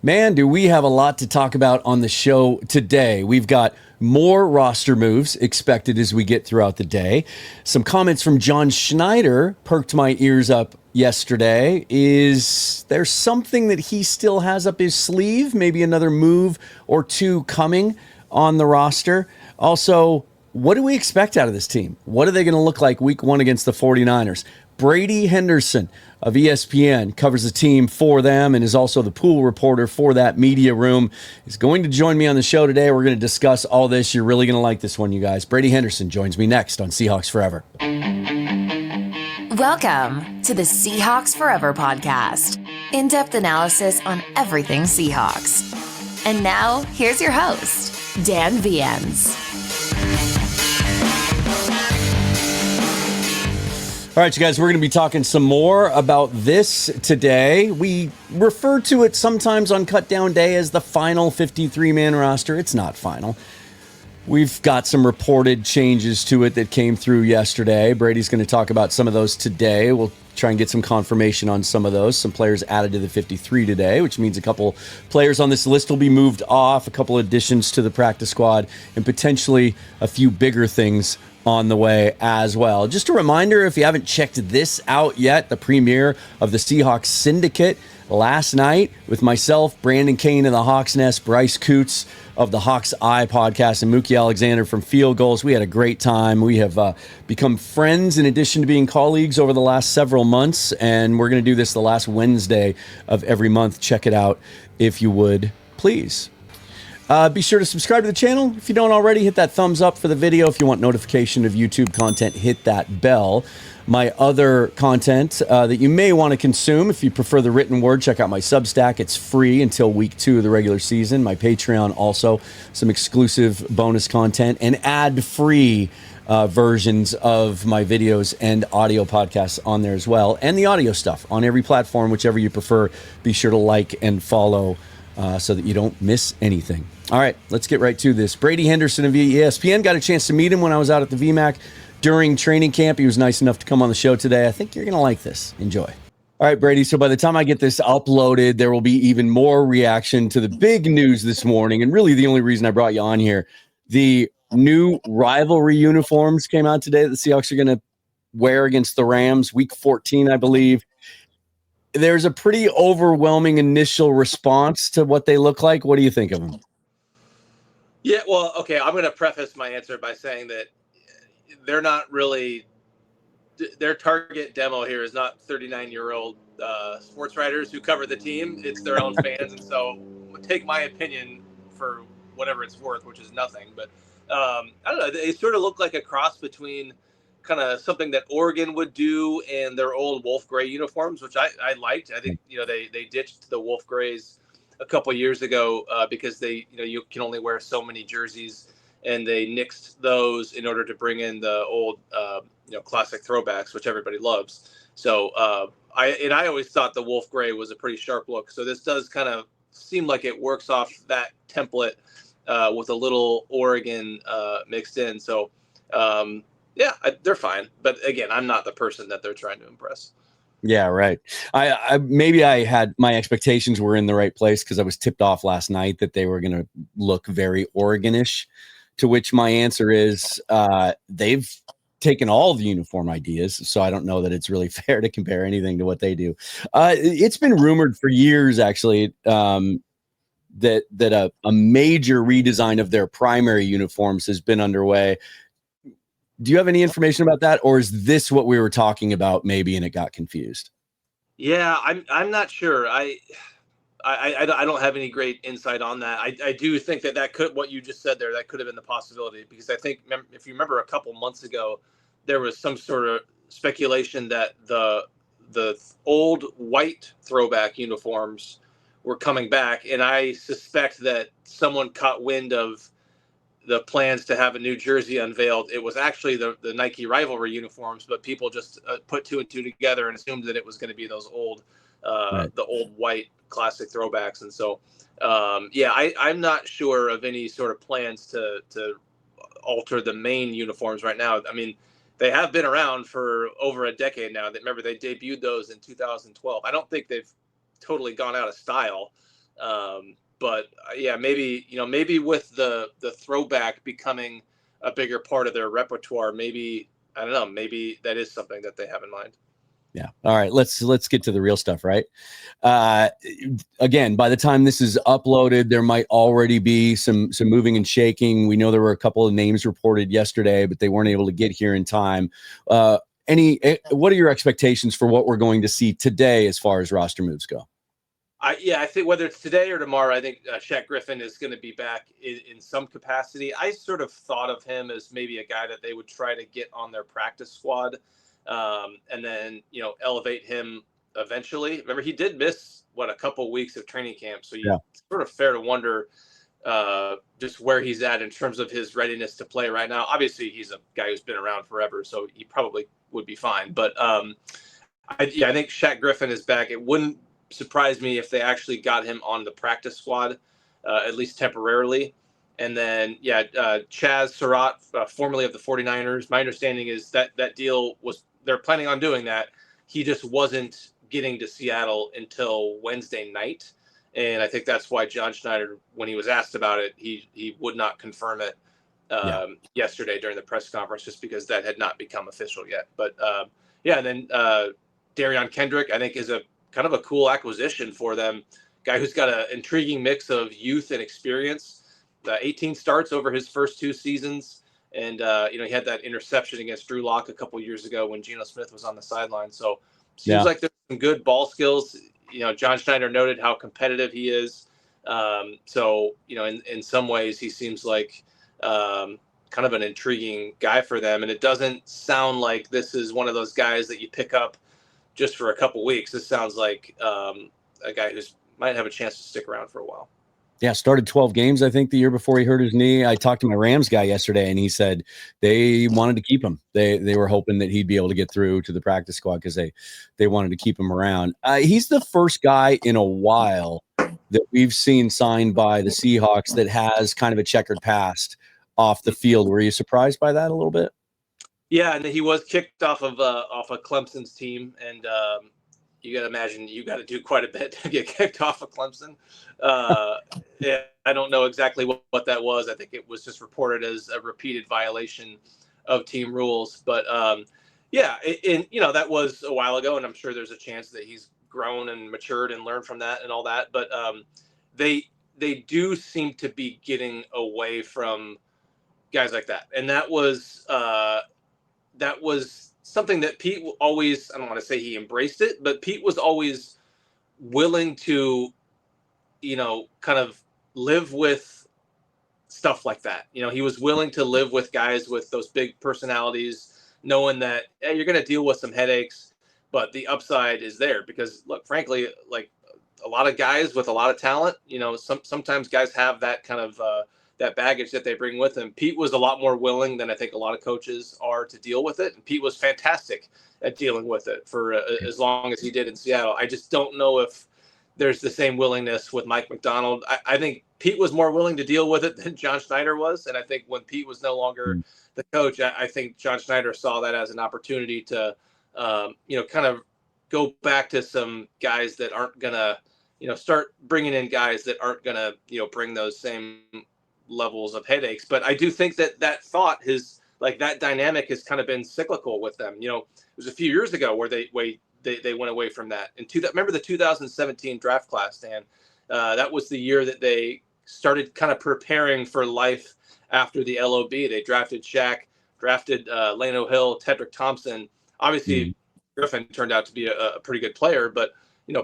Man, do we have a lot to talk about on the show today. We've got more roster moves expected as we get throughout the day. Some comments from John Schneider perked my ears up yesterday. Is there something that he still has up his sleeve? Maybe another move or two coming on the roster? Also, what do we expect out of this team? What are they going to look like week one against the 49ers? Brady Henderson of ESPN covers the team for them and is also the pool reporter for that media room. He's going to join me on the show today. We're going to discuss all this. You're really going to like this one, you guys. Brady Henderson joins me next on Seahawks Forever. Welcome to the Seahawks Forever podcast. In-depth analysis on everything Seahawks. And now, here's your host, Dan Viens. All right, you guys, we're going to be talking some more about this today. We refer to it sometimes on Cut Down Day as the final 53-man roster. It's not final. We've got some reported changes to it that came through yesterday. Brady's going to talk about some of those today. We'll try and get some confirmation on some of those. Some players added to the 53 today, which means a couple players on this list will be moved off, a couple additions to the practice squad, and potentially a few bigger things on the way as well. Just a reminder, if you haven't checked this out yet, the premiere of the Seahawks Syndicate last night with myself, Brandon Kane of the Hawks Nest, Bryce Coots of the Hawks Eye podcast, and Mookie Alexander from Field Goals. We had a great time. We have become friends in addition to being colleagues over the last several months, and we're going to do this the last Wednesday of every month. Check it out if you would, please. Be sure to subscribe to the channel. If you don't already, hit that thumbs up for the video. If you want notification of YouTube content, hit that bell. My other content that you may want to consume, if you prefer the written word, check out my Substack. It's free until week 2 of the regular season. My Patreon also, some exclusive bonus content and ad-free versions of my videos and audio podcasts on there as well. And the audio stuff on every platform, whichever you prefer. Be sure to like and follow so that you don't miss anything. All right, let's get right to this. Brady Henderson of ESPN. Got a chance to meet him when I was out at the VMAC during training camp. He was nice enough to come on the show today. I think you're going to like this. Enjoy. All right, Brady. So by the time I get this uploaded, there will be even more reaction to the big news this morning. And really the only reason I brought you on here, the new rivalry uniforms came out today that the Seahawks are going to wear against the Rams, week 14, I believe. There's a pretty overwhelming initial response to what they look like. What do you think of them? Yeah, well, okay, I'm going to preface my answer by saying that they're not really – their target demo here is not 39-year-old sports writers who cover the team. It's their own fans, and so take my opinion for whatever it's worth, which is nothing. But I don't know. They sort of look like a cross between kind of something that Oregon would do and their old wolf gray uniforms, which I liked. I think, they ditched the wolf grays a couple years ago because they, you can only wear so many jerseys, and they nixed those in order to bring in the old, classic throwbacks, which everybody loves. So I always thought the wolf gray was a pretty sharp look. So this does kind of seem like it works off that template with a little Oregon mixed in. So they're fine. But again, I'm not the person that they're trying to impress. Yeah, right. I maybe I had my expectations were in the right place because I was tipped off last night that they were going to look very Oregon-ish, to which my answer is they've taken all the uniform ideas, so I don't know that it's really fair to compare anything to what they do. It's been rumored for years, actually, that a major redesign of their primary uniforms has been underway. Do you have any information about that, or is this what we were talking about maybe and it got confused? Yeah, I'm not sure. I don't have any great insight on that. I do think that could, what you just said there, that could have been the possibility, because I think if you remember a couple months ago, there was some sort of speculation that the old white throwback uniforms were coming back, and I suspect that someone caught wind of the plans to have a new jersey unveiled. It was actually the Nike rivalry uniforms, but people just put 2 and 2 together and assumed that it was going to be those old, right, the old white classic throwbacks. And so, I'm not sure of any sort of plans to alter the main uniforms right now. I mean, they have been around for over a decade now. Remember, they debuted those in 2012. I don't think they've totally gone out of style. But yeah, maybe with the throwback becoming a bigger part of their repertoire, maybe, I don't know, maybe that is something that they have in mind. Yeah. All right. Let's get to the real stuff, right? Again, by the time this is uploaded, there might already be some moving and shaking. We know there were a couple of names reported yesterday, but they weren't able to get here in time. What are your expectations for what we're going to see today as far as roster moves go? I think whether it's today or tomorrow, I think Shaq Griffin is going to be back in some capacity. I sort of thought of him as maybe a guy that they would try to get on their practice squad, and then elevate him eventually. Remember, he did miss a couple weeks of training camp, so it's sort of fair to wonder just where he's at in terms of his readiness to play right now. Obviously, he's a guy who's been around forever, so he probably would be fine. But I think Shaq Griffin is back. It wouldn't surprise me if they actually got him on the practice squad, at least temporarily. And then, Chaz Surratt, formerly of the 49ers. My understanding is that deal was, they're planning on doing that. He just wasn't getting to Seattle until Wednesday night. And I think that's why John Schneider, when he was asked about it, he would not confirm it yesterday during the press conference, just because that had not become official yet. But and then Darion Kendrick, I think, is a kind of a cool acquisition for them. Guy who's got an intriguing mix of youth and experience. 18 starts over his first 2 seasons. And, he had that interception against Drew Lock a couple years ago when Geno Smith was on the sideline. So seems like there's some good ball skills. John Schneider noted how competitive he is. So, in some ways he seems like kind of an intriguing guy for them. And it doesn't sound like this is one of those guys that you pick up just for a couple weeks. This sounds like a guy who's might have a chance to stick around for a while. Yeah, started 12 games, I think, the year before he hurt his knee. I talked to my Rams guy yesterday, and he said they wanted to keep him. They were hoping that he'd be able to get through to the practice squad because they wanted to keep him around. He's the first guy in a while that we've seen signed by the Seahawks that has kind of a checkered past off the field. Were you surprised by that a little bit? Yeah, and he was kicked off of Clemson's team, and you got to imagine you got to do quite a bit to get kicked off of Clemson. I don't know exactly what that was. I think it was just reported as a repeated violation of team rules. But that was a while ago, and I'm sure there's a chance that he's grown and matured and learned from that and all that. But they do seem to be getting away from guys like that, and that was something that Pete always, I don't want to say he embraced it, but Pete was always willing to, kind of live with stuff like that. He was willing to live with guys with those big personalities, knowing that, hey, you're going to deal with some headaches, but the upside is there because, look, frankly, like a lot of guys with a lot of talent, sometimes guys have that kind of that baggage that they bring with them. Pete was a lot more willing than I think a lot of coaches are to deal with it. And Pete was fantastic at dealing with it for as long as he did in Seattle. I just don't know if there's the same willingness with Mike McDonald. I think Pete was more willing to deal with it than John Schneider was. And I think when Pete was no longer the coach, I think John Schneider saw that as an opportunity to, kind of go back to some guys that aren't going to, start bringing in guys that aren't going to, bring those same levels of headaches. But I do think that thought that dynamic has kind of been cyclical with them. It was a few years ago where they went away from that. And remember the 2017 draft class, Dan? That was the year that they started kind of preparing for life after the LOB. They drafted Shaq, drafted Lano Hill, Tedrick Thompson. Obviously, Griffin turned out to be a pretty good player, but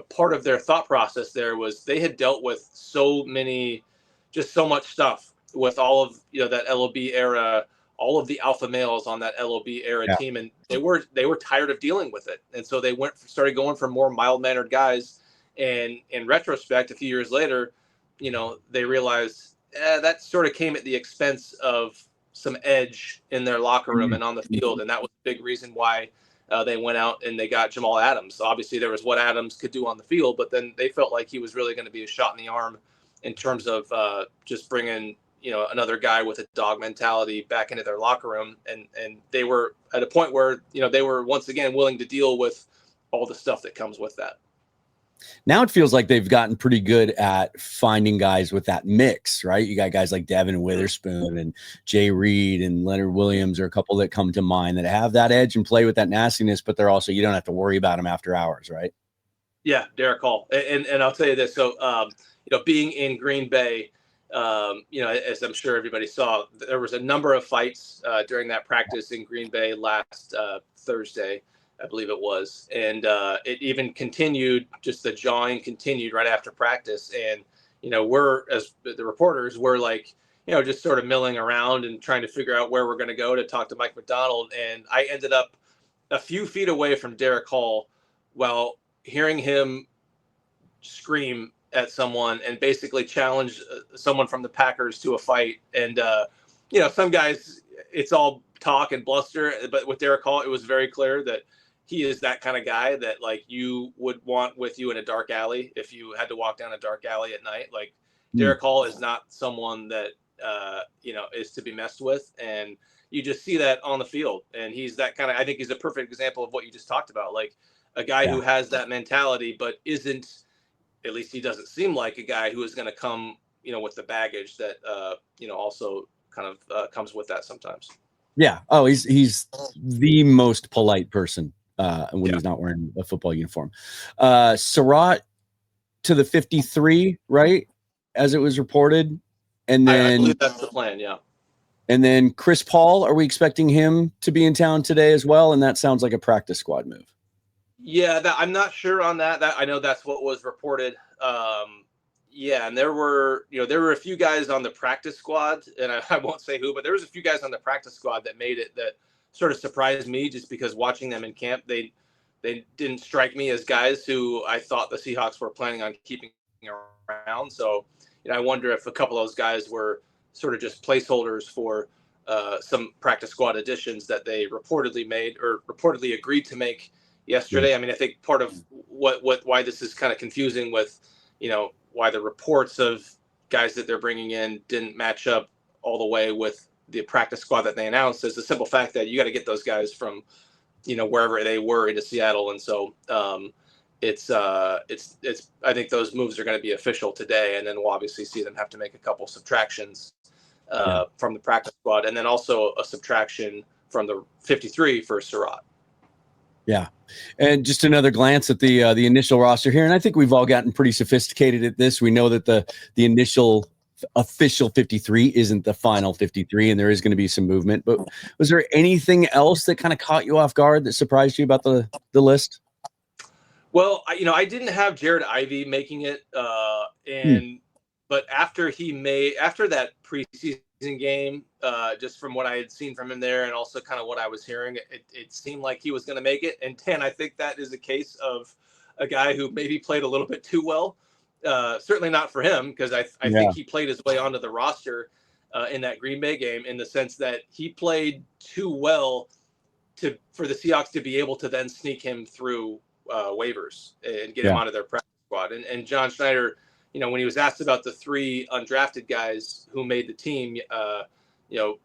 part of their thought process there was they had dealt with so much stuff with all of that LOB era, all of the alpha males on that LOB era team, and they were tired of dealing with it, and so they started going for more mild-mannered guys. And in retrospect, a few years later, they realized that sort of came at the expense of some edge in their locker room and on the field, and that was a big reason why they went out and they got Jamal Adams. Obviously, there was what Adams could do on the field, but then they felt like he was really going to be a shot in the arm in terms of just bringing another guy with a dog mentality back into their locker room, and they were at a point where they were once again willing to deal with all the stuff that comes with that. Now it feels like they've gotten pretty good at finding guys with that mix, right? You got guys like Devin Witherspoon and Jay Reed and Leonard Williams are a couple that come to mind that have that edge and play with that nastiness, but they're also, you don't have to worry about them after hours, right? Yeah, Derek Hall. And I'll tell you this. So, being in Green Bay, as I'm sure everybody saw, there was a number of fights during that practice in Green Bay last Thursday, I believe it was. And it even continued, just the jawing continued right after practice. And, we're, as the reporters, we're like, just sort of milling around and trying to figure out where we're going to go to talk to Mike McDonald. And I ended up a few feet away from Derek Hall while hearing him scream at someone and basically challenge someone from the Packers to a fight. And, some guys, it's all talk and bluster, but with Derek Hall, it was very clear that he is that kind of guy that like you would want with you in a dark alley. If you had to walk down a dark alley at night, like Derek Hall is not someone that, is to be messed with. And you just see that on the field. And he's that kind of, I think he's a perfect example of what you just talked about. Like a guy who has that mentality, but isn't, at least he doesn't seem like a guy who is going to come, with the baggage that, also kind of comes with that sometimes. Yeah. Oh, he's the most polite person when he's not wearing a football uniform. Surratt to the 53, right? As it was reported. And then I believe that's the plan. Yeah. And then Chris Paul, are we expecting him to be in town today as well? And that sounds like a practice squad move. Yeah, I'm not sure on that. I know that's what was reported. And there were a few guys on the practice squad, and I won't say who, but there was a few guys on the practice squad that made it that sort of surprised me just because watching them in camp, they didn't strike me as guys who I thought the Seahawks were planning on keeping around. So, I wonder if a couple of those guys were sort of just placeholders for some practice squad additions that they reportedly made or reportedly agreed to make yesterday. I mean, I think part of why this is kind of confusing with, why the reports of guys that they're bringing in didn't match up all the way with the practice squad that they announced is the simple fact that you got to get those guys from, wherever they were into Seattle. And so it's I think those moves are going to be official today. And then we'll obviously see them have to make a couple subtractions from the practice squad. And then also a subtraction from the 53 for Surratt. Yeah. And just another glance at the initial roster here. And I think we've all gotten pretty sophisticated at this. We know that the initial official 53 isn't the final 53, and there is going to be some movement. But was there anything else that kind of caught you off guard that surprised you about the list? Well, I didn't have Jared Ivey making it. But after that preseason game, just from what I had seen from him there and also kind of what I was hearing, it seemed like he was going to make it. And I think that is a case of a guy who maybe played a little bit too well. Certainly not for him, because I think he played his way onto the roster in that Green Bay game in the sense that he played too well for the Seahawks to be able to then sneak him through waivers and get him onto their practice squad. And John Schneider, when he was asked about the three undrafted guys who made the team,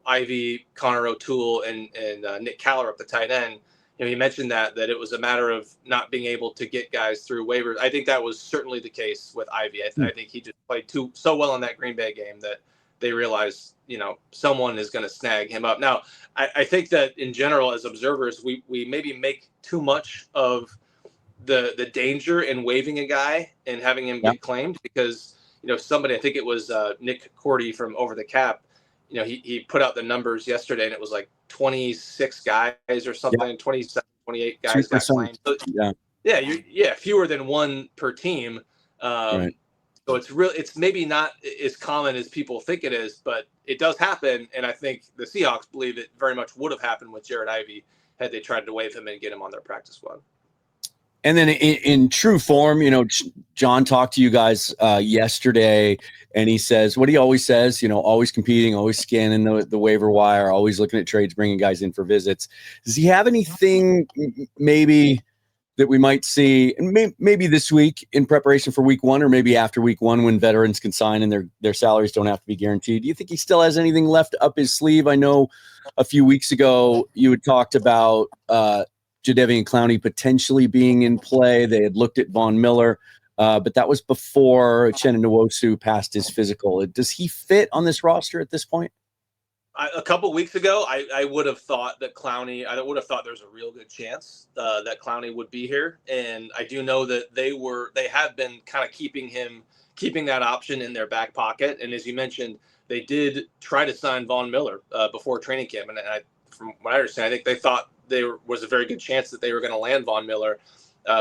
Ivy, Connor O'Toole, and Nick Callerup, the tight end, he mentioned that it was a matter of not being able to get guys through waivers. I think that was certainly the case with Ivy. I think he just played so well in that Green Bay game that they realized, someone is going to snag him up. Now, I think that in general, as observers, we maybe make too much of the danger in waiving a guy and having him get claimed because, somebody, I think it was Nick Cordy from Over the Cap, he put out the numbers yesterday and it was like 26 guys or something, 27, 28 guys got claimed. So, fewer than one per team. Right. So it's maybe not as common as people think it is, but it does happen. And I think the Seahawks believe it very much would have happened with Jared Ivey had they tried to waive him and get him on their practice squad. And then in true form, John talked to you guys yesterday, and he says what he always says, always competing, always scanning the waiver wire, always looking at trades, bringing guys in for visits. Does he have anything maybe that we might see, and maybe this week in preparation for week one, or maybe after week one when veterans can sign and their salaries don't have to be guaranteed? Do you think he still has anything left up his sleeve? I know a few weeks ago you had talked about Jadeveon Clowney potentially being in play. They had looked at Von Miller. but that was before Uchenna Nwosu passed his physical. Does he fit on this roster at this point? A couple weeks ago, I would have thought that Clowney. I would have thought there's a real good chance that Clowney would be here, and I do know that they have been kind of keeping that option in their back pocket. And as you mentioned, they did try to sign Von Miller before training camp, and from what I understand, I think they thought there was a very good chance that they were going to land Von Miller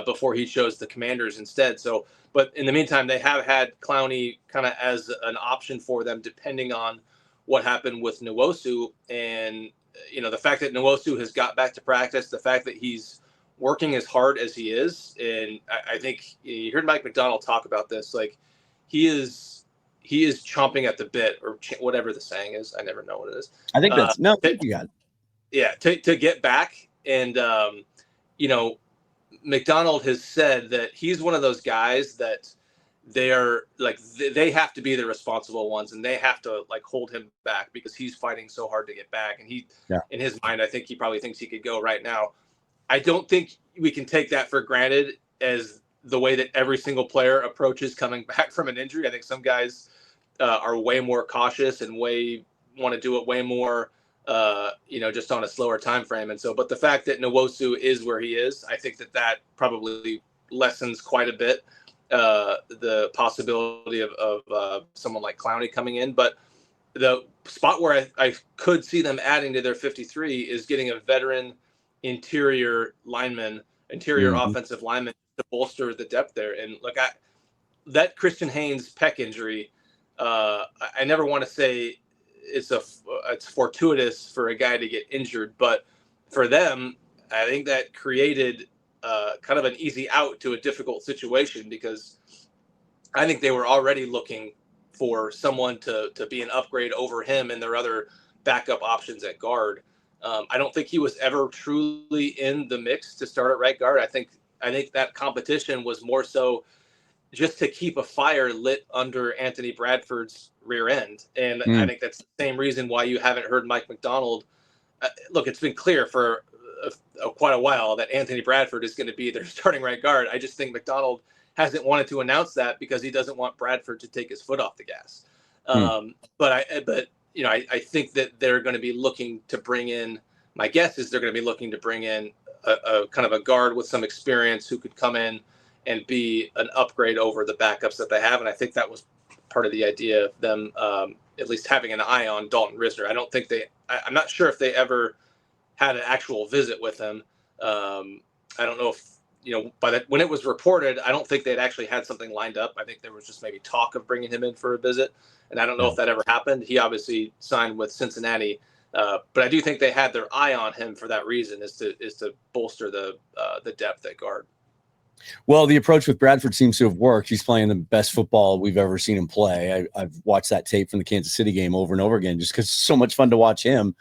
before he chose the Commanders instead. So, but in the meantime, they have had Clowney kind of as an option for them, depending on what happened with Nwosu. And the fact that Nwosu has got back to practice, the fact that he's working as hard as he is, and I think you heard Mike McDonald talk about this, like he is chomping at the bit, or whatever the saying is. I never know what it is. I think that's you got it. Yeah, to get back. And McDonald has said that he's one of those guys that they have to be the responsible ones, and they have to like hold him back because he's fighting so hard to get back. And in his mind, I think he probably thinks he could go right now. I don't think we can take that for granted as the way that every single player approaches coming back from an injury. I think some guys are way more cautious and want to do it way more, just on a slower time frame. And so, but the fact that Nwosu is where he is, I think that probably lessens quite a bit the possibility of someone like Clowney coming in. But the spot where I could see them adding to their 53 is getting a veteran interior offensive lineman to bolster the depth there. And look, that Christian Haynes pec injury, I never want to say it's fortuitous for a guy to get injured, but for them, I think that created kind of an easy out to a difficult situation, because I think they were already looking for someone to be an upgrade over him and their other backup options at guard. I don't think he was ever truly in the mix to start at right guard. I think that competition was more so just to keep a fire lit under Anthony Bradford's rear end. And I think that's the same reason why you haven't heard Mike McDonald. Look, it's been clear for quite a while that Anthony Bradford is going to be their starting right guard. I just think McDonald hasn't wanted to announce that because he doesn't want Bradford to take his foot off the gas. But I think that they're going to be looking to bring in, my guess is they're going to be looking to bring in a kind of a guard with some experience who could come in and be an upgrade over the backups that they have. And I think that was part of the idea of them at least having an eye on Dalton Risner. I'm not sure if they ever had an actual visit with him. I don't know if, when it was reported, I don't think they'd actually had something lined up. I think there was just maybe talk of bringing him in for a visit. And I don't know if that ever happened. He obviously signed with Cincinnati. But I do think they had their eye on him for that reason, is to bolster the depth at guard. Well, the approach with Bradford seems to have worked. He's playing the best football we've ever seen him play. I've watched that tape from the Kansas City game over and over again just because it's so much fun to watch him.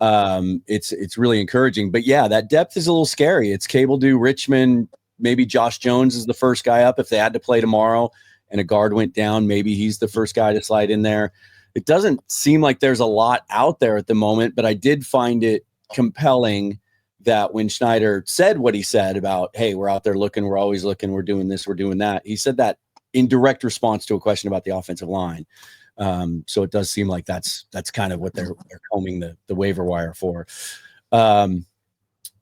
It's really encouraging. But yeah, that depth is a little scary. It's Cable Dew, Richmond, maybe Josh Jones is the first guy up. If they had to play tomorrow and a guard went down, maybe he's the first guy to slide in there. It doesn't seem like there's a lot out there at the moment, but I did find it compelling that when Schneider said what he said about, hey, we're out there looking, we're always looking, we're doing this, we're doing that. He said that in direct response to a question about the offensive line. So it does seem like that's kind of what they're combing the waiver wire for. The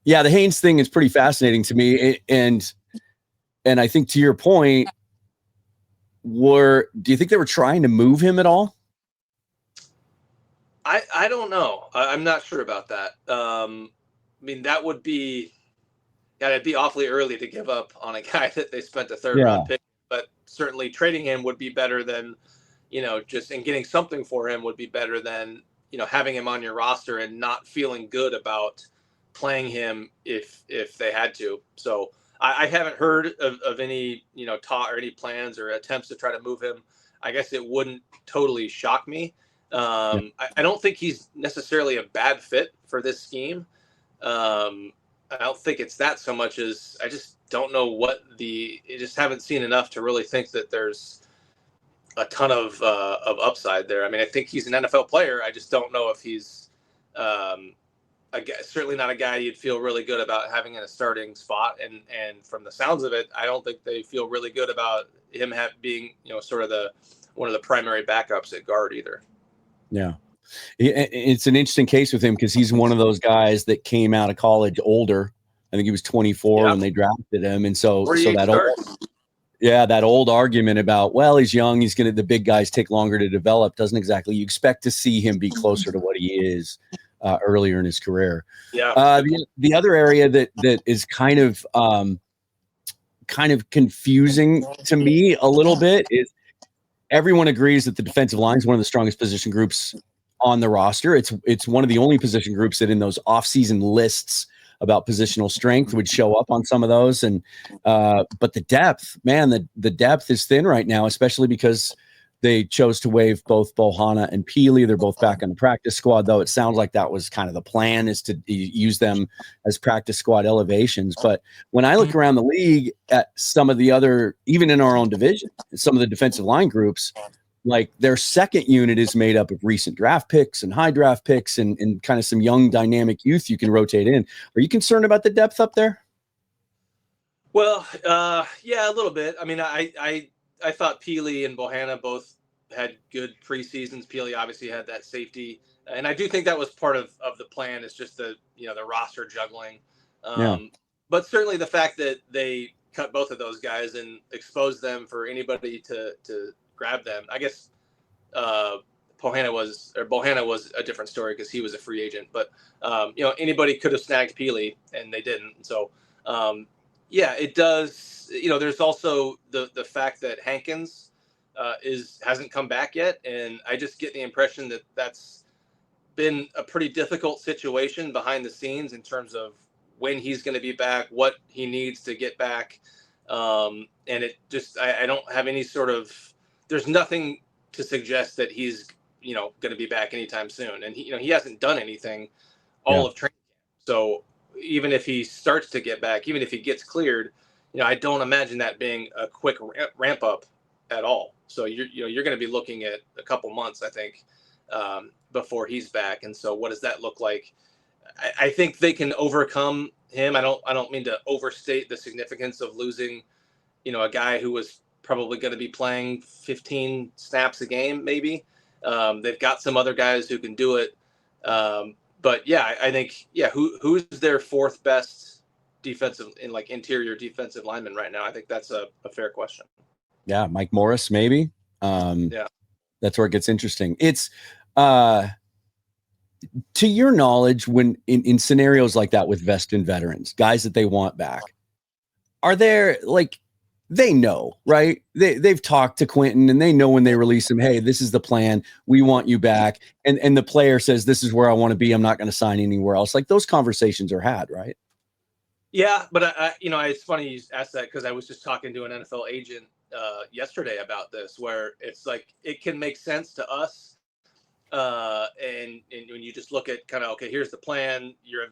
Haynes thing is pretty fascinating to me. And I think to your point, do you think they were trying to move him at all? I don't know. I'm not sure about that. That would be, it'd be awfully early to give up on a guy that they spent a third round pick, but certainly trading him would be better than, and getting something for him would be better than, having him on your roster and not feeling good about playing him if they had to. So I haven't heard of any, talk or any plans or attempts to try to move him. I guess it wouldn't totally shock me. I don't think he's necessarily a bad fit for this scheme. I don't think it's that so much as I just don't know I just haven't seen enough to really think that there's a ton of upside there. I mean, I think he's an NFL player. I just don't know if he's, I certainly not a guy you'd feel really good about having in a starting spot. And from the sounds of it, I don't think they feel really good about him being, sort of one of the primary backups at guard either. Yeah. It's an interesting case with him because he's one of those guys that came out of college older. I think he was 24 when they drafted him. And so that old argument about, well, he's young, the big guys take longer to develop, doesn't exactly, you expect to see him be closer to what he is earlier in his career. Yeah. The other area that is kind of confusing to me a little bit is everyone agrees that the defensive line is one of the strongest position groups on the roster. It's one of the only position groups that in those off-season lists about positional strength would show up on some of those. And but the depth, man, the depth is thin right now, especially because they chose to waive both Bohanna and Peely. They're both back on the practice squad, though it sounds like that was kind of the plan, is to use them as practice squad elevations. But when I look around the league at some of the other, even in our own division, some of the defensive line groups, like their second unit is made up of recent draft picks and high draft picks and kind of some young dynamic youth you can rotate in. Are you concerned about the depth up there? Well, yeah, a little bit. I mean, I thought Peely and Bohanna both had good preseasons. Peely obviously had that safety, and I do think that was part of the plan. Is just the roster juggling. But certainly the fact that they cut both of those guys and exposed them for anybody to grab them. I guess Bohanna was a different story because he was a free agent. But anybody could have snagged Peely and they didn't. So yeah, it does. There's also the fact that Hankins hasn't come back yet, and I just get the impression that that's been a pretty difficult situation behind the scenes in terms of when he's going to be back, what he needs to get back, and it just I don't have any sort of. There's nothing to suggest that he's going to be back anytime soon, and he hasn't done anything all of training camp. So even if he starts to get back, even if he gets cleared, I don't imagine that being a quick ramp up at all. So you're going to be looking at a couple months, I think, before he's back. And so what does that look like? I think they can overcome him. I don't mean to overstate the significance of losing, a guy who was probably going to be playing 15 snaps a game, maybe. They've got some other guys who can do it. But yeah, I think, who's their fourth best interior defensive lineman right now? I think that's a fair question. Yeah. Mike Morris, maybe. That's where it gets interesting. It's to your knowledge, when in scenarios like that with veterans, guys that they want back, are there they know, right? They've talked to Quentin and they know when they release him, hey, this is the plan. We want you back. And the player says, this is where I want to be. I'm not going to sign anywhere else. Like those conversations are had, right? Yeah. But it's funny you asked that because I was just talking to an NFL agent yesterday about this, where it's like, it can make sense to us. And when you just look at kind of, okay, here's the plan, you're a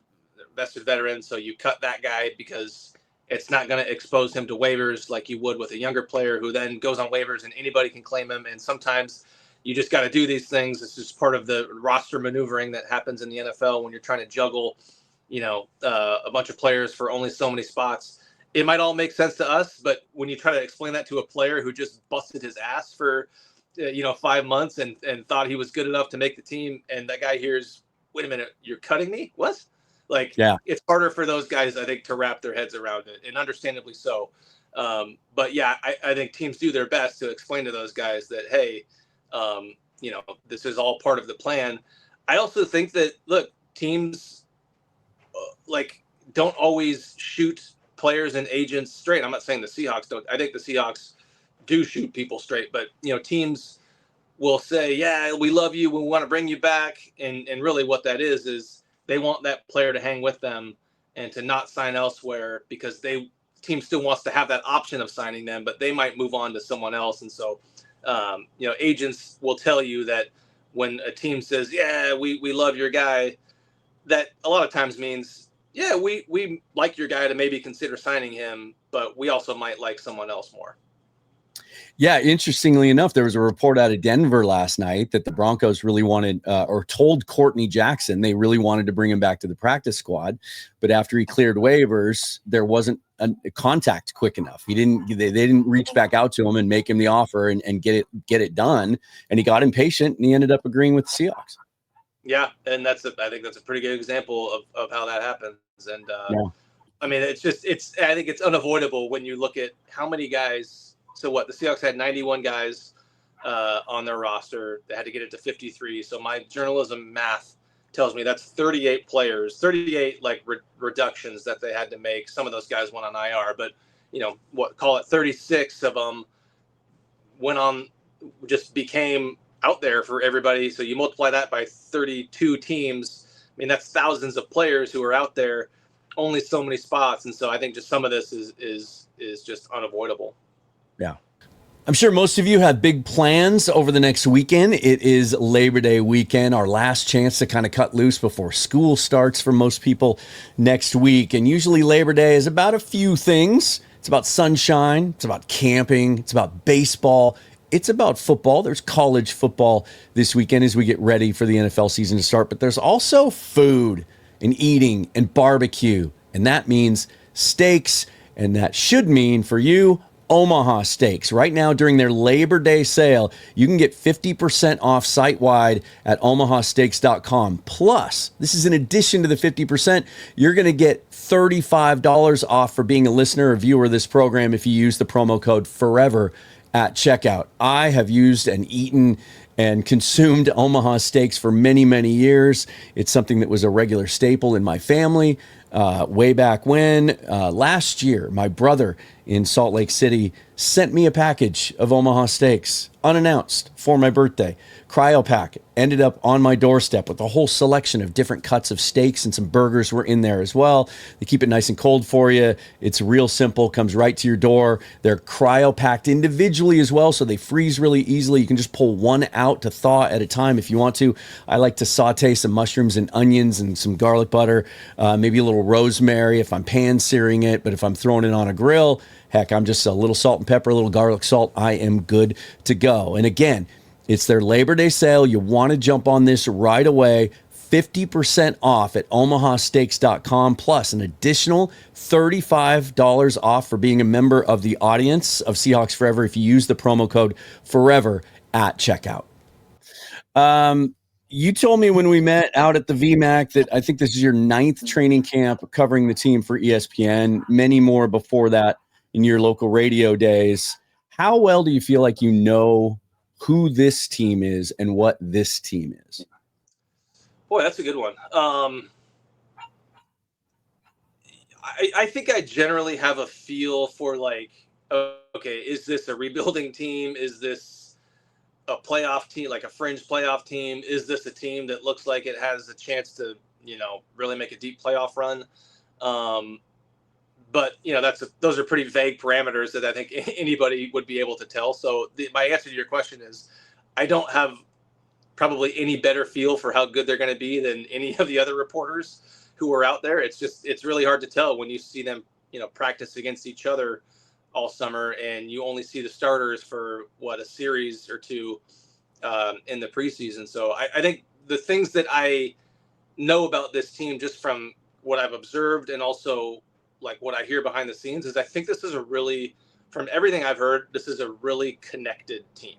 vested veteran. So you cut that guy because it's not going to expose him to waivers like you would with a younger player who then goes on waivers and anybody can claim him. And sometimes you just got to do these things. It's just part of the roster maneuvering that happens in the NFL when you're trying to juggle, a bunch of players for only so many spots. It might all make sense to us, but when you try to explain that to a player who just busted his ass for, 5 months and thought he was good enough to make the team, and that guy hears, wait a minute, you're cutting me? What? It's harder for those guys, I think, to wrap their heads around it, and understandably so. But yeah, I think teams do their best to explain to those guys that, hey, this is all part of the plan. I also think that, look, teams don't always shoot players and agents straight. I'm not saying the Seahawks don't. I think the Seahawks do shoot people straight, but teams will say, yeah, we love you, we want to bring you back, and really what that is they want that player to hang with them and to not sign elsewhere because team still wants to have that option of signing them, but they might move on to someone else. And so, agents will tell you that when a team says, yeah, we love your guy, that a lot of times means, yeah, we like your guy to maybe consider signing him, but we also might like someone else more. Yeah, interestingly enough, there was a report out of Denver last night that the Broncos really wanted or told Courtney Jackson they really wanted to bring him back to the practice squad. But after he cleared waivers, there wasn't a contact quick enough. They didn't reach back out to him and make him the offer and get it done. And he got impatient and he ended up agreeing with the Seahawks. Yeah, and I think that's a pretty good example of how that happens. And Yeah. I mean, I think it's unavoidable when you look at how many guys. So what, the Seahawks had 91 guys on their roster. They had to get it to 53. So my journalism math tells me that's 38 players, 38 like reductions that they had to make. Some of those guys went on IR, but call it 36 of them went on, just became out there for everybody. So you multiply that by 32 teams. I mean, that's thousands of players who are out there, only so many spots. And so I think just some of this is just unavoidable. Yeah. I'm sure most of you have big plans over the next weekend. It is Labor Day weekend, our last chance to kind of cut loose before school starts for most people next week. And usually Labor Day is about a few things. It's about sunshine. It's about camping. It's about baseball. It's about football. There's college football this weekend as we get ready for the NFL season to start. But there's also food and eating and barbecue. And that means steaks. And that should mean for you, Omaha Steaks. Right now, during their Labor Day sale, you can get 50% off site-wide at omahasteaks.com. Plus, this is in addition to the 50%, you're going to get $35 off for being a listener or viewer of this program if you use the promo code FOREVER at checkout. I have used and eaten and consumed Omaha Steaks for many, many years. It's something that was a regular staple in my family way back when. Last year, my brother in Salt Lake City sent me a package of Omaha Steaks unannounced for my birthday. Cryo pack ended up on my doorstep with a whole selection of different cuts of steaks, and some burgers were in there as well. They keep it nice and cold for you. It's real simple, comes right to your door. They're cryo packed individually as well, so they freeze really easily. You can just pull one out to thaw at a time if you want to. I like to saute some mushrooms and onions and some garlic butter, maybe a little rosemary if I'm pan searing it. But if I'm throwing it on a grill, heck, I'm just a little salt and pepper, a little garlic salt. I am good to go. And again, it's their Labor Day sale. You want to jump on this right away. 50% off at omahasteaks.com, plus an additional $35 off for being a member of the audience of Seahawks Forever if you use the promo code FOREVER at checkout. You told me when we met out at the VMAC that I think this is your 9th training camp covering the team for ESPN, many more before that in your local radio days. How well do you feel like you know who this team is and what this team is? Boy, that's a good one. I think I generally have a feel for like, okay, is this a rebuilding team? Is this a playoff team, like a fringe playoff team? Is this a team that looks like it has a chance to, really make a deep playoff run? But those are pretty vague parameters that I think anybody would be able to tell. So my answer to your question is, I don't have probably any better feel for how good they're going to be than any of the other reporters who are out there. It's really hard to tell when you see them, practice against each other all summer, and you only see the starters for a series or two in the preseason. So I think the things that I know about this team, just from what I've observed and also like what I hear behind the scenes, is I think this is from everything I've heard, this is a really connected team.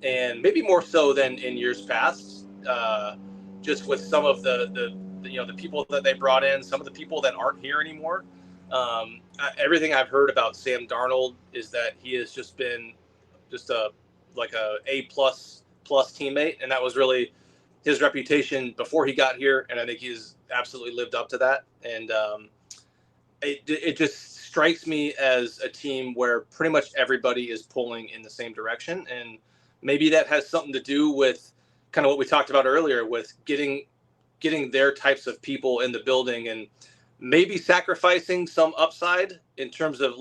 And maybe more so than in years past, just with some of the people that they brought in, some of the people that aren't here anymore. Everything I've heard about Sam Darnold is that he has just been just a A++ teammate, and that was really his reputation before he got here, and I think he's absolutely lived up to that. And it just strikes me as a team where pretty much everybody is pulling in the same direction, and maybe that has something to do with kind of what we talked about earlier with getting their types of people in the building, and maybe sacrificing some upside in terms of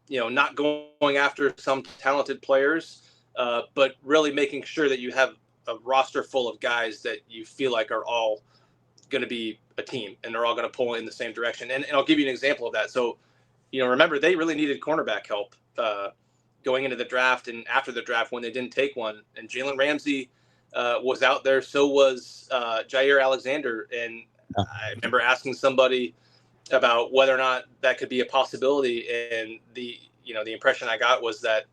not going after some talented players, but really making sure that you have a roster full of guys that you feel like are all going to be a team and they're all going to pull in the same direction. And I'll give you an example of that. So, remember, they really needed cornerback help going into the draft and after the draft when they didn't take one. And Jalen Ramsey was out there. So was Jair Alexander. And I remember asking somebody about whether or not that could be a possibility. And the impression I got was that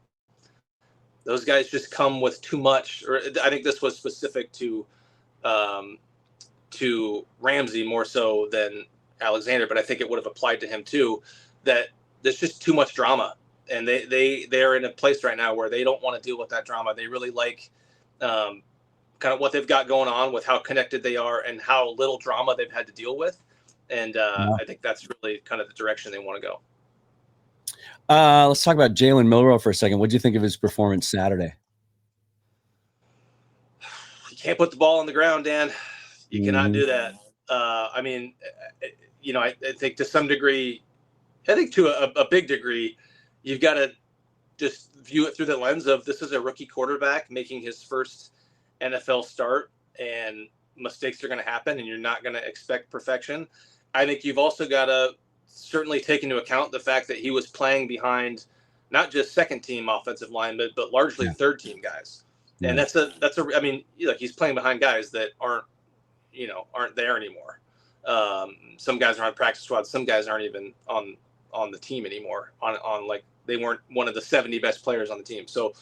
those guys just come with too much. Or I think this was specific to Ramsey more so than Alexander, but I think it would have applied to him too, that there's just too much drama. And they're in a place right now where they don't want to deal with that drama. They really like kind of what they've got going on with how connected they are and how little drama they've had to deal with. And I think that's really kind of the direction they want to go. Let's talk about Jaylen Milroe for a second. What did you think of his performance Saturday? You can't put the ball on the ground, Dan. You cannot do that. I mean, I think to some degree, to a big degree, you've got to just view it through the lens of this is a rookie quarterback making his first NFL start, and mistakes are going to happen, and you're not going to expect perfection. I think you've also got to certainly take into account the fact that he was playing behind not just second team offensive linemen, but largely third team guys. Yeah. And he's playing behind guys that aren't there anymore. Some guys are on practice squads. Some guys aren't even on the team anymore. On they weren't one of the 70 best players on the team. So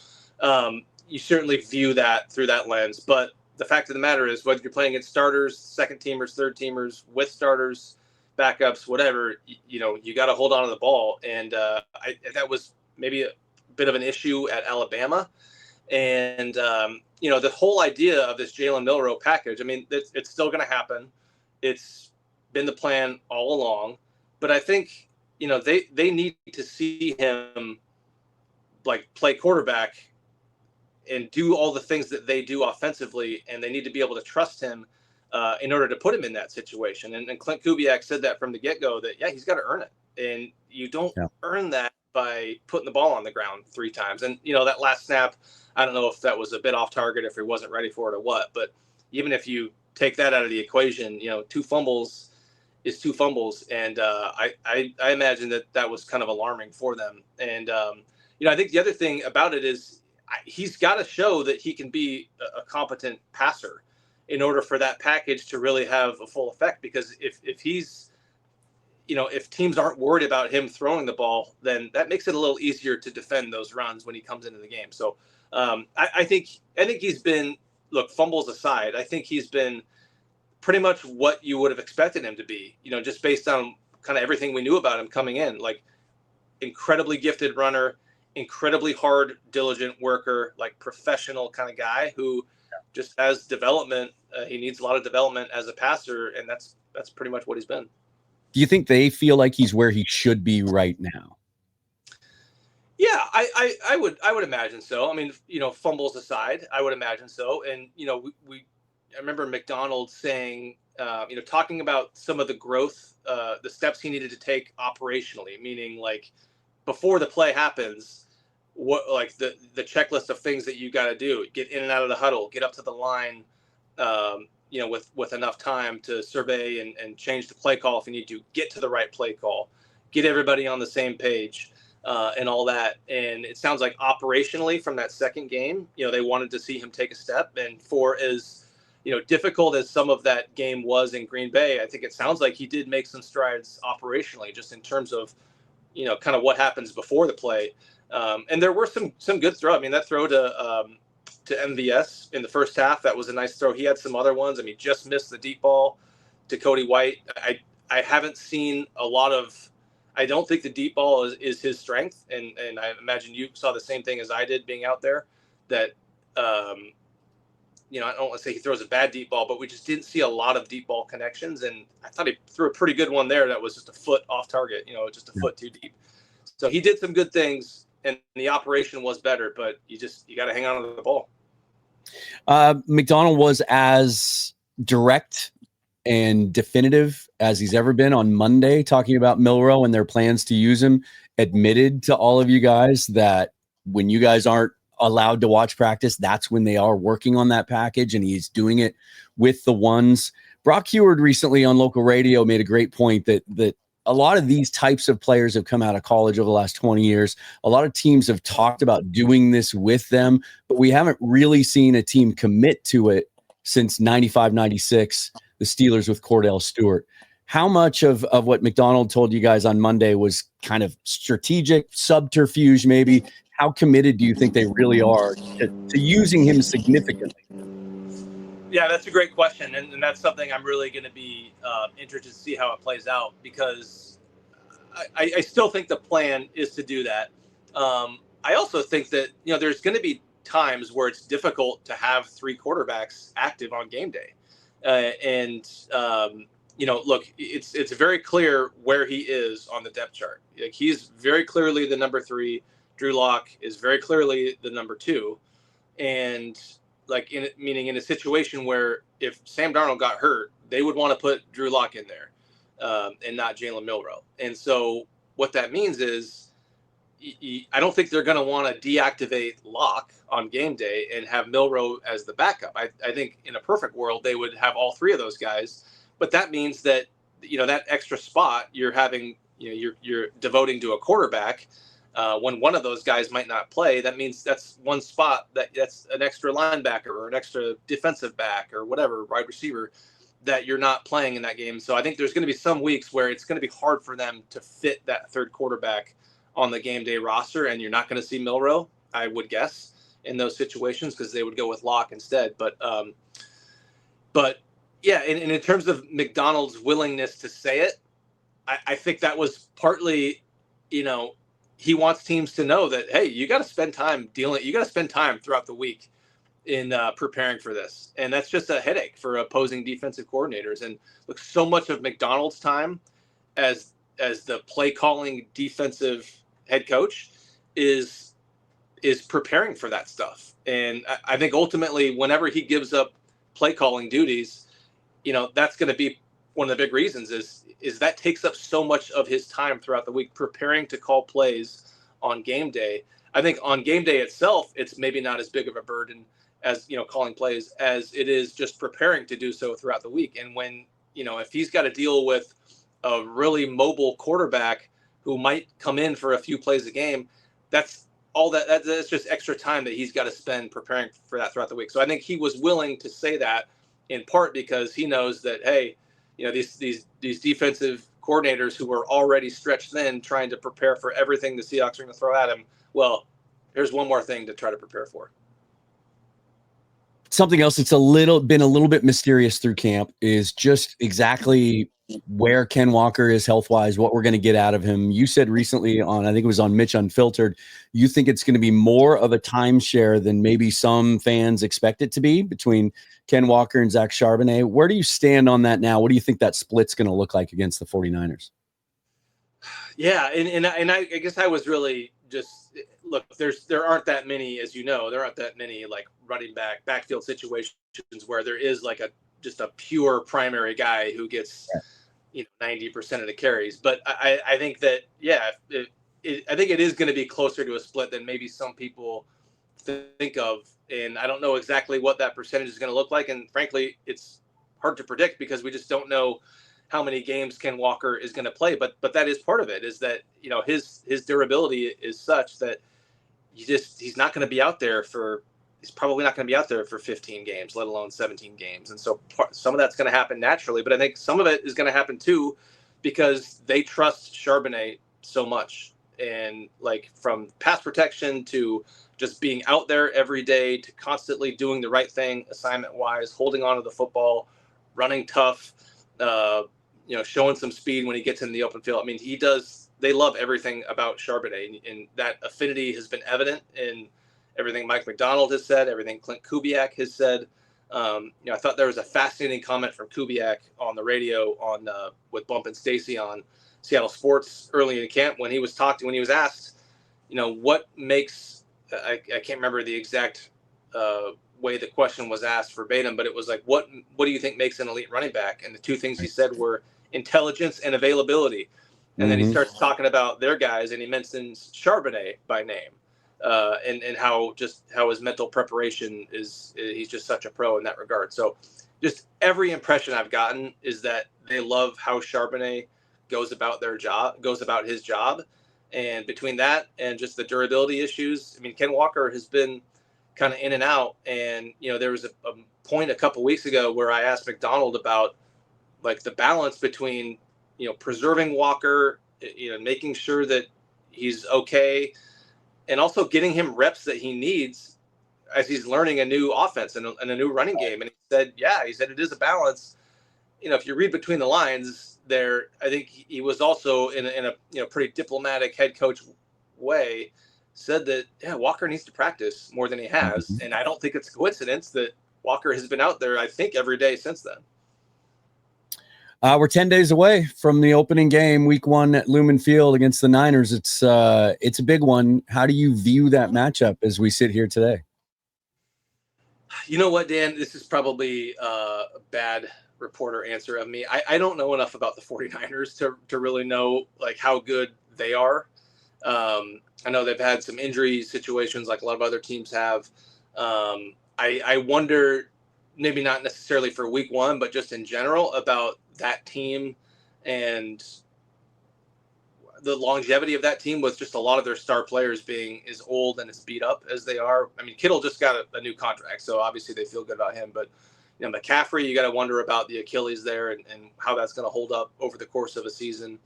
you certainly view that through that lens. But the fact of the matter is, whether you're playing against starters, second teamers, third teamers, with starters, backups, whatever, you got to hold on to the ball. And that was maybe a bit of an issue at Alabama. And, the whole idea of this Jaylen Milroe package, I mean, it's still going to happen. It's been the plan all along. But I think, they need to see him play quarterback and do all the things that they do offensively. And they need to be able to trust him in order to put him in that situation. And Clint Kubiak said that from the get-go, that, he's got to earn it. And you don't earn that by putting the ball on the ground 3 times. And, that last snap, I don't know if that was a bit off target, if he wasn't ready for it or what. But even if you take that out of the equation, 2 fumbles is 2 fumbles. And I imagine that was kind of alarming for them. And, I think the other thing about it is he's got to show that he can be a competent passer in order for that package to really have a full effect. Because if he's, if teams aren't worried about him throwing the ball, then that makes it a little easier to defend those runs when he comes into the game. So I think he's been, look, fumbles aside, I think he's been pretty much what you would have expected him to be, just based on kind of everything we knew about him coming in. Incredibly gifted runner, incredibly hard, diligent worker, professional kind of guy who just has development. He needs a lot of development as a passer, and that's pretty much what he's been. Do you think they feel like he's where he should be right now? Yeah, I would imagine so. I mean, fumbles aside, I would imagine so. And, I remember McDonald saying, talking about some of the growth, the steps he needed to take operationally, meaning before the play happens, what the checklist of things that you got to do: get in and out of the huddle, get up to the line, with enough time to survey and change the play call if you need to, get to the right play call, get everybody on the same page, and all that. And it sounds like operationally from that second game, they wanted to see him take a step. And for as, difficult as some of that game was in Green Bay, I think it sounds like he did make some strides operationally, just in terms of, kind of what happens before the play. And there were some good throws. I mean, that throw to MVS in the first half, that was a nice throw. He had some other ones. I mean, just missed the deep ball to Cody White. I haven't seen a lot of, I don't think the deep ball is his strength. And I imagine you saw the same thing as I did being out there, that, I don't want to say he throws a bad deep ball, but we just didn't see a lot of deep ball connections. And I thought he threw a pretty good one there that was just a foot off target, just a foot too deep. So he did some good things, and the operation was better, but you got to hang on to the ball. McDonald was as direct and definitive as he's ever been on Monday, talking about Milroe and their plans to use him. Admitted to all of you guys that when you guys aren't allowed to watch practice, that's when they are working on that package, and he's doing it with the ones. Brock Heward recently on local radio made a great point that a lot of these types of players have come out of college over the last 20 years. A lot of teams have talked about doing this with them, but we haven't really seen a team commit to it since 95, 96, the Steelers with Cordell Stewart. How much of what McDonald told you guys on Monday was kind of strategic, subterfuge maybe? How committed do you think they really are to using him significantly? Yeah, that's a great question. And that's something I'm really going to be interested to see how it plays out, because I still think the plan is to do that. I also think that, there's going to be times where it's difficult to have three quarterbacks active on game day. Look, it's very clear where he is on the depth chart. Like, he's very clearly the number 3. Drew Lock is very clearly the number 2. And meaning in a situation where if Sam Darnold got hurt, they would want to put Drew Lock in there and not Jaylen Milroe. And so what that means is I don't think they're going to want to deactivate Lock on game day and have Milroe as the backup. I think in a perfect world, they would have all 3 of those guys. But that means that, that extra spot you're having, you're devoting to a quarterback when one of those guys might not play. That means that's one spot that's an extra linebacker or an extra defensive back or whatever, wide receiver, that you're not playing in that game. So I think there's going to be some weeks where it's going to be hard for them to fit that third quarterback on the game day roster, and you're not going to see Milroe, I would guess, in those situations, because they would go with Locke instead. But yeah, and in terms of McDonald's willingness to say it, I think that was partly, he wants teams to know that, hey, you got to spend time throughout the week in preparing for this. And that's just a headache for opposing defensive coordinators. And look, so much of McDonald's time as the play calling defensive head coach is preparing for that stuff. And I think ultimately, whenever he gives up play calling duties, that's going to be one of the big reasons is that takes up so much of his time throughout the week preparing to call plays on game day. I think on game day itself, it's maybe not as big of a burden as, calling plays as it is just preparing to do so throughout the week. And when, if he's got to deal with a really mobile quarterback who might come in for a few plays a game, that's just extra time that he's got to spend preparing for that throughout the week. So I think he was willing to say that, in part because he knows that, hey, these defensive coordinators who are already stretched thin trying to prepare for everything the Seahawks are going to throw at him, well, here's one more thing to try to prepare for. Something else that's been a little bit mysterious through camp is just exactly where Ken Walker is health-wise, what we're going to get out of him. You said recently I think it was on Mitch Unfiltered, you think it's going to be more of a timeshare than maybe some fans expect it to be between Ken Walker and Zach Charbonnet. Where do you stand on that now? What do you think that split's going to look like against the 49ers? Yeah, and I guess I was really just look. There aren't that many, as there aren't that many like running backfield situations where there is like just a pure primary guy who gets 90% of the carries. But I think that I think it is going to be closer to a split than maybe some people think of, and I don't know exactly what that percentage is going to look like. And frankly, it's hard to predict because we just don't know how many games Ken Walker is going to play, but that is part of it, is that, his durability is such that he's not going to be out there he's probably not going to be out there for 15 games, let alone 17 games. And so some of that's going to happen naturally, but I think some of it is going to happen too, because they trust Charbonnet so much. And like from pass protection to just being out there every day to constantly doing the right thing, assignment wise, holding on to the football, running tough, showing some speed when he gets in the open field. I mean, they love everything about Charbonnet, and that affinity has been evident in everything Mike McDonald has said, everything Clint Kubiak has said. I thought there was a fascinating comment from Kubiak on the radio with Bump and Stacy on Seattle Sports early in camp when he was asked, what makes, I can't remember the exact way the question was asked verbatim, but it was like, what do you think makes an elite running back? And the two things he said were intelligence and availability. And then he starts talking about their guys, and he mentions Charbonnet by name, and how his mental preparation he's just such a pro in that regard. So just every impression I've gotten is that they love how Charbonnet goes about his job. And between that and just the durability issues, I mean, Ken Walker has been kind of in and out. And, there was a point a couple weeks ago where I asked McDonald about like the balance between, preserving Walker, making sure that he's okay, and also getting him reps that he needs as he's learning a new offense and a new running game. And he said it is a balance. If you read between the lines there, I think he was also in a pretty diplomatic head coach way said that, Walker needs to practice more than he has. Mm-hmm. And I don't think it's a coincidence that Walker has been out there, I think, every day since then. We're 10 days away from the opening game, week 1 at Lumen Field against the Niners. It's a big one. How do you view that matchup as we sit here today? You know what, Dan? This is probably a bad reporter answer of me. I don't know enough about the 49ers to really know like how good they are. I know they've had some injury situations like a lot of other teams have. I wonder, maybe not necessarily for week 1, but just in general about that team and the longevity of that team with just a lot of their star players being as old and as beat up as they are. I mean, Kittle just got a new contract, so obviously they feel good about him. But, McCaffrey, you got to wonder about the Achilles there and how that's going to hold up over the course of a season.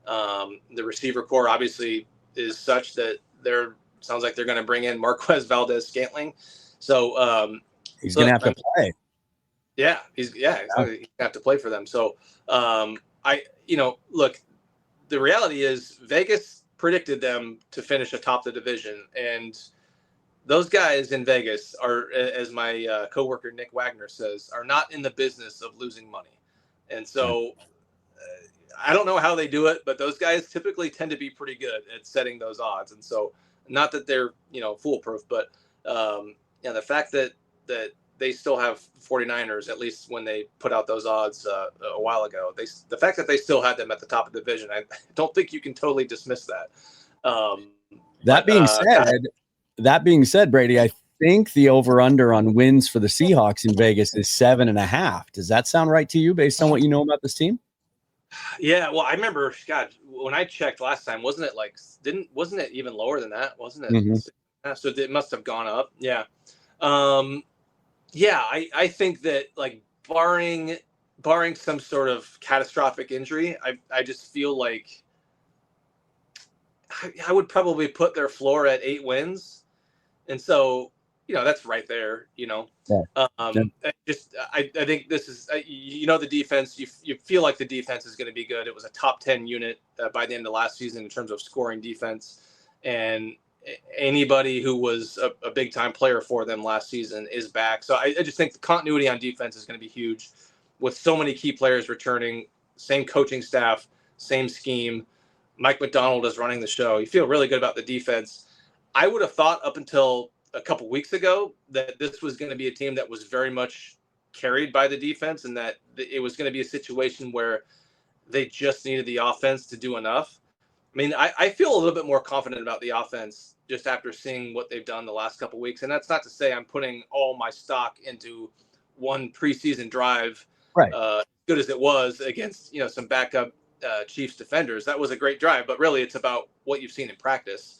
The receiver core obviously is such that sounds like they're going to bring in Marquez Valdez-Scantling. So he's going to have to play. Yeah, he's going to have to play for them. So look, the reality is Vegas predicted them to finish atop the division, and those guys in Vegas are, as my coworker Nick Wagner says, are not in the business of losing money. And so I don't know how they do it, but those guys typically tend to be pretty good at setting those odds. And so not that they're, foolproof, but the fact that they still have 49ers, at least when they put out those odds a while ago, the fact that they still had them at the top of the division, I don't think you can totally dismiss that. That being said, Brady, I think the over-under on wins for the Seahawks in Vegas is 7.5. Does that sound right to you based on what you know about this team? Yeah, well, I remember, God, when I checked last time, wasn't it even lower than that? Wasn't it? Mm-hmm. So it must have gone up. Yeah. I think that like barring some sort of catastrophic injury, I just feel like I would probably put their floor at 8 wins. And so, that's right there, I think this is, the defense, you feel like the defense is going to be good. It was a top 10 unit by the end of last season in terms of scoring defense. And anybody who was a big time player for them last season is back. So I just think the continuity on defense is going to be huge with so many key players returning, same coaching staff, same scheme. Mike McDonald is running the show. You feel really good about the defense. I would have thought up until a couple weeks ago that this was going to be a team that was very much carried by the defense and that it was going to be a situation where they just needed the offense to do enough. I mean, I feel a little bit more confident about the offense just after seeing what they've done the last couple of weeks. And that's not to say I'm putting all my stock into one preseason drive, right? Good as it was against, some backup Chiefs defenders. That was a great drive, but really it's about what you've seen in practice.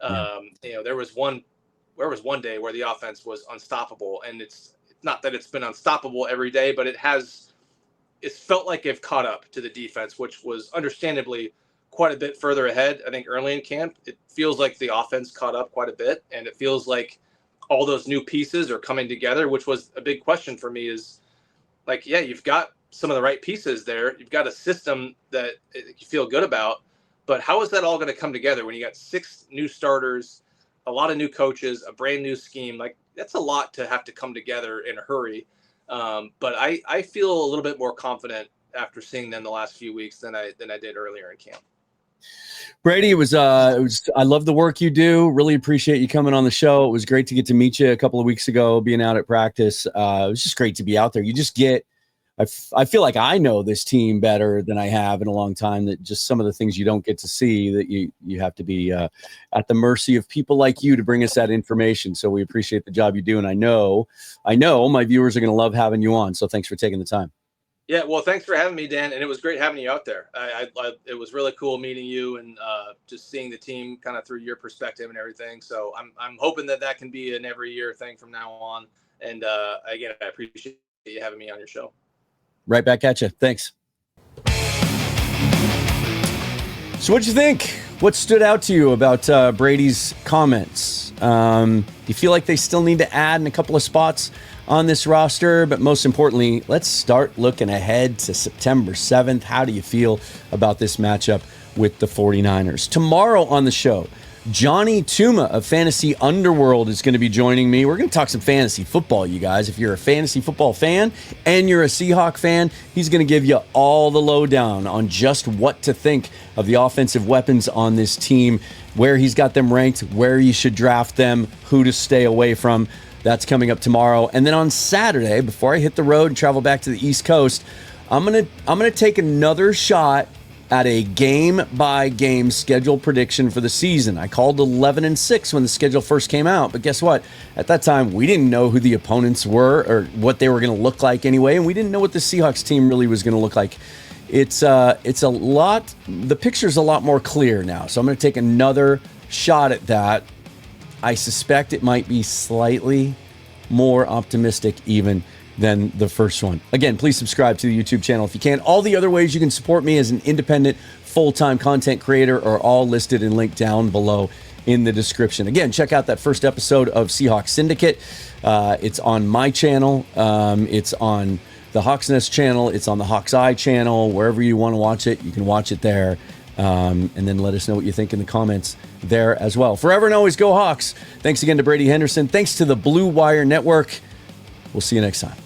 There was one day where the offense was unstoppable, and it's not that it's been unstoppable every day, but it's felt like they've caught up to the defense, which was understandably quite a bit further ahead. I think early in camp, it feels like the offense caught up quite a bit, and it feels like all those new pieces are coming together, which was a big question for me is like, yeah, you've got some of the right pieces there. You've got a system that you feel good about, but how is that all going to come together when you got 6 new starters, a lot of new coaches, a brand new scheme? Like that's a lot to have to come together in a hurry. But I feel a little bit more confident after seeing them the last few weeks than I did earlier in camp. Brady, it was I love the work you do. Really appreciate you coming on the show. It was great to get to meet you a couple of weeks ago, being out at practice. It was just great to be out there. You just get, I feel like I know this team better than I have in a long time, that just some of the things you don't get to see, that you have to be at the mercy of people like you to bring us that information. So we appreciate the job you do. And I know my viewers are going to love having you on. So thanks for taking the time. Yeah, well, thanks for having me, Dan, and it was great having you out there. It was really cool meeting you and just seeing the team kind of through your perspective and everything. So I'm hoping that can be an every year thing from now on. And again, I appreciate you having me on your show. Right back at you. Thanks. So what'd you think? What stood out to you about Brady's comments? You feel like they still need to add in a couple of spots on this roster, but most importantly, let's start looking ahead to September 7th. How do you feel about this matchup with the 49ers? Tomorrow on the show, Johnny Tuma of Fantasy Underworld is going to be joining me. We're going to talk some fantasy football, you guys. If you're a fantasy football fan and you're a Seahawk fan, he's going to give you all the lowdown on just what to think of the offensive weapons on this team, where he's got them ranked, where you should draft them, who to stay away from. That's coming up tomorrow. And then on Saturday, before I hit the road and travel back to the East Coast, I'm gonna take another shot at a game-by-game schedule prediction for the season. I called 11-6 when the schedule first came out, but guess what? At that time, we didn't know who the opponents were or what they were going to look like anyway, and we didn't know what the Seahawks team really was going to look like. It's a lot. The picture's a lot more clear now, so I'm going to take another shot at that. I suspect it might be slightly more optimistic even than the first one. Again, please subscribe to the YouTube channel if you can. All the other ways you can support me as an independent, full-time content creator are all listed and linked down below in the description. Again, check out that first episode of Seahawks Syndicate. It's on my channel. It's on the Hawks Nest channel. It's on the Hawks Eye channel. Wherever you want to watch it, you can watch it there. And then let us know what you think in the comments there as well. Forever and always go Hawks. Thanks again to Brady Henderson. Thanks to the Blue Wire Network. We'll see you next time.